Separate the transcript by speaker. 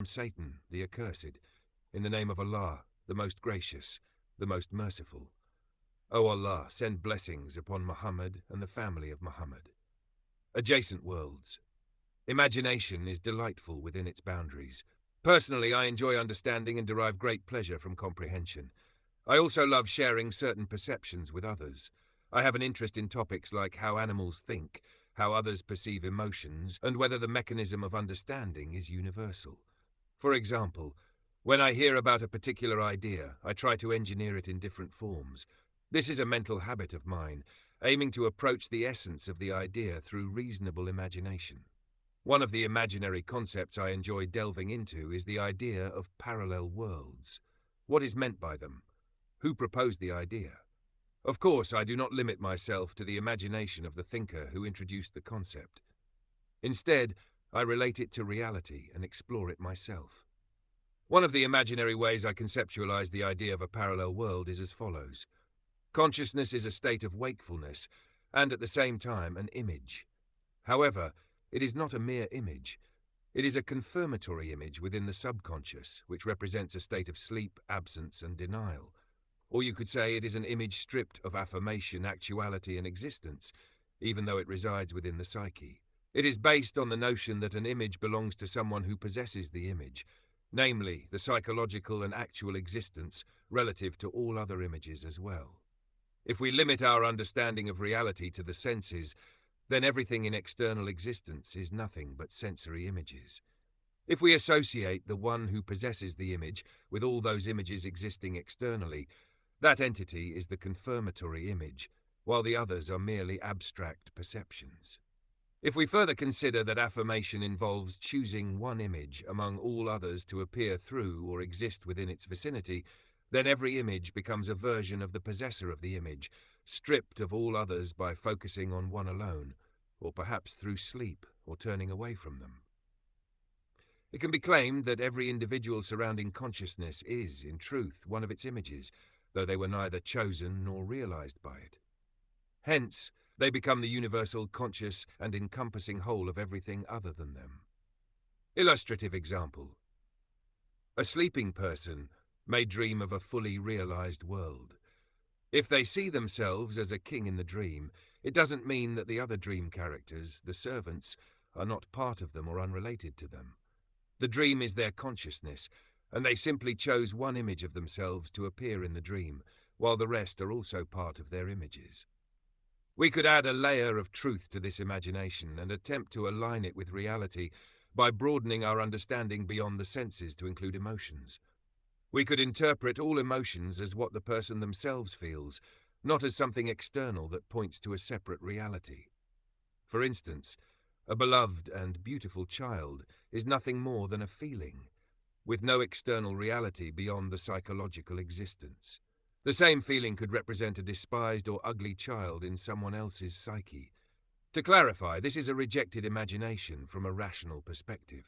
Speaker 1: Satan, the accursed, in the name of Allah, the most gracious, the most merciful. O Allah, send blessings upon Muhammad and the family of Muhammad. Adjacent worlds. Imagination is delightful within its boundaries. Personally, I enjoy understanding and derive great pleasure from comprehension. I also love sharing certain perceptions with others. I have an interest in topics like how animals think, how others perceive emotions, and whether the mechanism of understanding is universal. For example, when I hear about a particular idea, I try to engineer it in different forms. This is a mental habit of mine, aiming to approach the essence of the idea through reasonable imagination. One of the imaginary concepts I enjoy delving into is the idea of parallel worlds. What is meant by them? Who proposed the idea? Of course, I do not limit myself to the imagination of the thinker who introduced the concept. Instead, I relate it to reality and explore it myself. One of the imaginary ways I conceptualize the idea of a parallel world is as follows. Consciousness is a state of wakefulness, and at the same time an image. However, it is not a mere image. It is a confirmatory image within the subconscious, which represents a state of sleep, absence, and denial. Or you could say it is an image stripped of affirmation, actuality, and existence, even though it resides within the psyche. It is based on the notion that an image belongs to someone who possesses the image, namely, the psychological and actual existence relative to all other images as well. If we limit our understanding of reality to the senses, then everything in external existence is nothing but sensory images. If we associate the one who possesses the image with all those images existing externally, that entity is the confirmatory image, while the others are merely abstract perceptions. If we further consider that affirmation involves choosing one image among all others to appear through or exist within its vicinity, then every image becomes a version of the possessor of the image, stripped of all others by focusing on one alone, or perhaps through sleep or turning away from them. It can be claimed that every individual surrounding consciousness is, in truth, one of its images, though they were neither chosen nor realized by it. Hence, they become the universal, conscious, and encompassing whole of everything other than them. Illustrative example. A sleeping person may dream of a fully realized world. If they see themselves as a king in the dream, it doesn't mean that the other dream characters, the servants, are not part of them or unrelated to them. The dream is their consciousness, and they simply chose one image of themselves to appear in the dream, while the rest are also part of their images. We could add a layer of truth to this imagination and attempt to align it with reality by broadening our understanding beyond the senses to include emotions. We could interpret all emotions as what the person themselves feels, not as something external that points to a separate reality. For instance, a beloved and beautiful child is nothing more than a feeling, with no external reality beyond the psychological existence. The same feeling could represent a despised or ugly child in someone else's psyche. To clarify, this is a rejected imagination from a rational perspective.